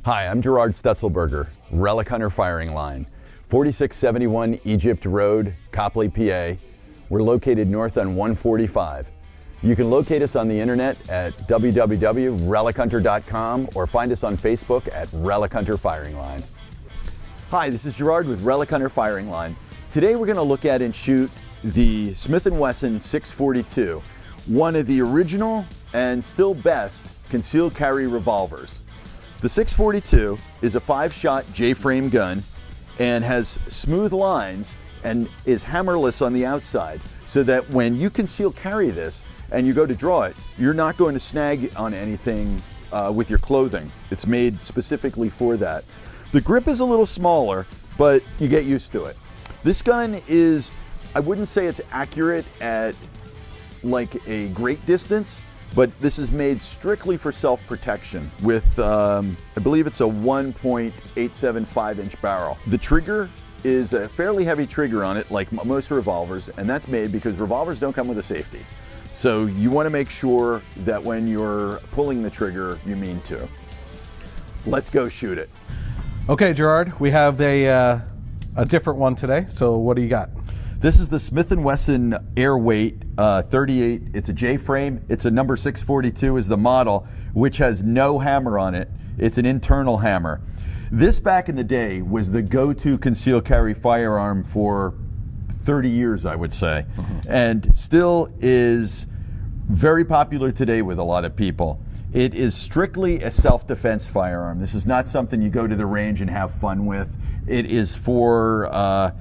Hi, I'm Gerard Stetzelberger, Relic Hunter Firing Line, 4671 Egypt Road, Copley, PA. We're located north on 145. You can locate us on the internet at www.relichunter.com or find us on Facebook at Relic Hunter Firing Line. Hi, this is Gerard with Relic Hunter Firing Line. Today we're going to look at and shoot the Smith Wesson 642, one of the original and still best concealed carry revolvers. The 642 is a 5-shot J-Frame gun and has smooth lines and is hammerless on the outside, so that when you conceal carry this and you go to draw it, you're not going to snag on anything with your clothing. It's made specifically for that. The grip is a little smaller, but you get used to it. This gun is, I wouldn't say it's accurate at like a great distance, but this is made strictly for self-protection with, I believe it's a 1.875-inch barrel. The trigger is a fairly heavy trigger on it, like most revolvers, and that's made because revolvers don't come with a safety. So you want to make sure that when you're pulling the trigger, you mean to. Let's go shoot it. Okay, Gerard, we have a different one today, so what do you got? This is the Smith Wesson Airweight 38. It's a J-frame. It's a number 642 is the model, which has no hammer on it. It's an internal hammer. This back in the day was the go-to concealed carry firearm for 30 years, I would say, and still is very popular today with a lot of people. It is strictly a self-defense firearm. This is not something you go to the range and have fun with. It is for,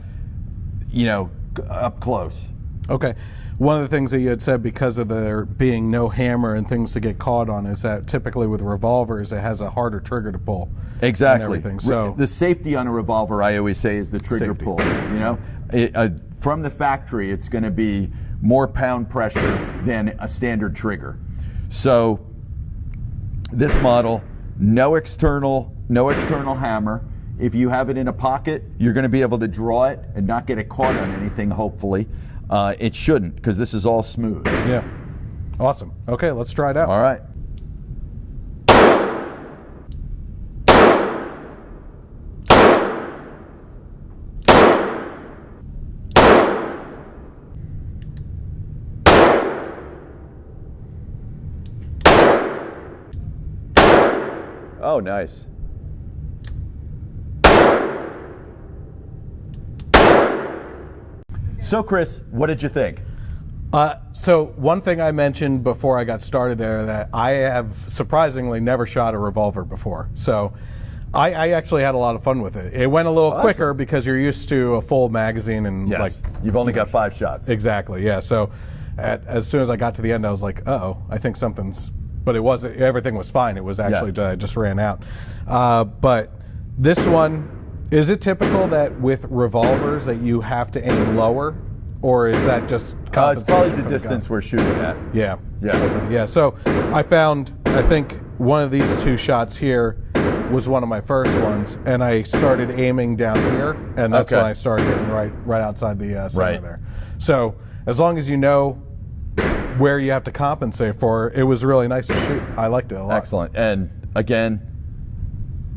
you know, up close. Okay. One of the things that you had said, because of there being no hammer and things to get caught on, is that typically with revolvers it has a harder trigger to pull. Exactly. And everything. So the safety on a revolver, I always say, is the trigger pull. You know, from the factory, it's going to be more pound pressure than a standard trigger. So this model, no external hammer. If you have it in a pocket, you're going to be able to draw it and not get it caught on anything, hopefully. It shouldn't, because this is all smooth. Yeah. Awesome. Okay, let's try it out. All right. Oh, nice. So Chris, what did you think? So one thing I mentioned before I got started there, that I have surprisingly never shot a revolver before. So I actually had a lot of fun with it. It went a little quicker because you're used to a full magazine and like you've only got 5 shots. Exactly, yeah. So as soon as I got to the end, I was like, uh-oh, I think something's, but it wasn't, everything was fine. It was actually, I just ran out. But this one, is it typical that with revolvers that you have to aim lower, or is that just compensation? It's probably the distance we're shooting at. Yeah. Yeah. Okay. Yeah. So I think one of these 2 shots here was one of my first ones, and I started aiming down here, and that's when I started hitting right outside the center there. So as long as you know where you have to compensate for, it was really nice to shoot. I liked it a lot. Excellent. And again,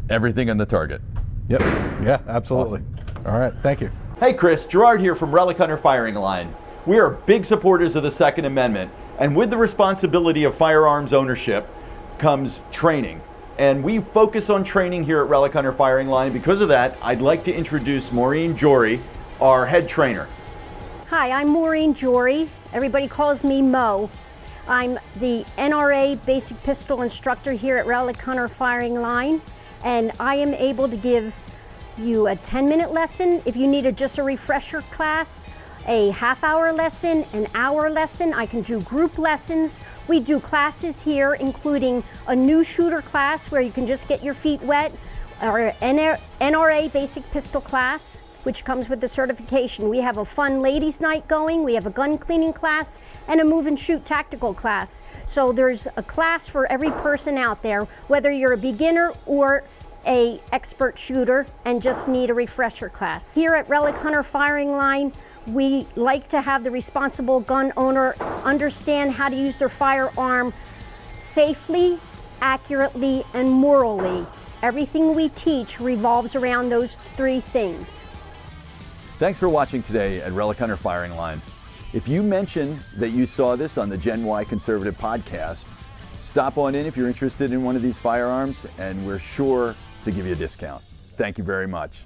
everything on the target. Yep. Yeah, absolutely. Awesome. All right. Thank you. Hey Chris, Gerard here from Relic Hunter Firing Line. We are big supporters of the Second Amendment, and with the responsibility of firearms ownership comes training. And we focus on training here at Relic Hunter Firing Line. Because of that, I'd like to introduce Maureen Jory, our head trainer. Hi, I'm Maureen Jory. Everybody calls me Mo. I'm the NRA Basic Pistol Instructor here at Relic Hunter Firing Line, and I am able to give you a 10-minute lesson. If you need just a refresher class, a half-hour lesson, an hour lesson, I can do group lessons. We do classes here, including a new shooter class where you can just get your feet wet, or NRA Basic Pistol class, which comes with the certification. We have a fun ladies' night going, we have a gun cleaning class, and a move and shoot tactical class. So there's a class for every person out there, whether you're a beginner or a expert shooter and just need a refresher class. Here at Relic Hunter Firing Line, we like to have the responsible gun owner understand how to use their firearm safely, accurately, and morally. Everything we teach revolves around those 3 things. Thanks for watching today at Relic Hunter Firing Line. If you mention that you saw this on the Gen Y Conservative podcast, stop on in if you're interested in one of these firearms, and we're sure to give you a discount. Thank you very much.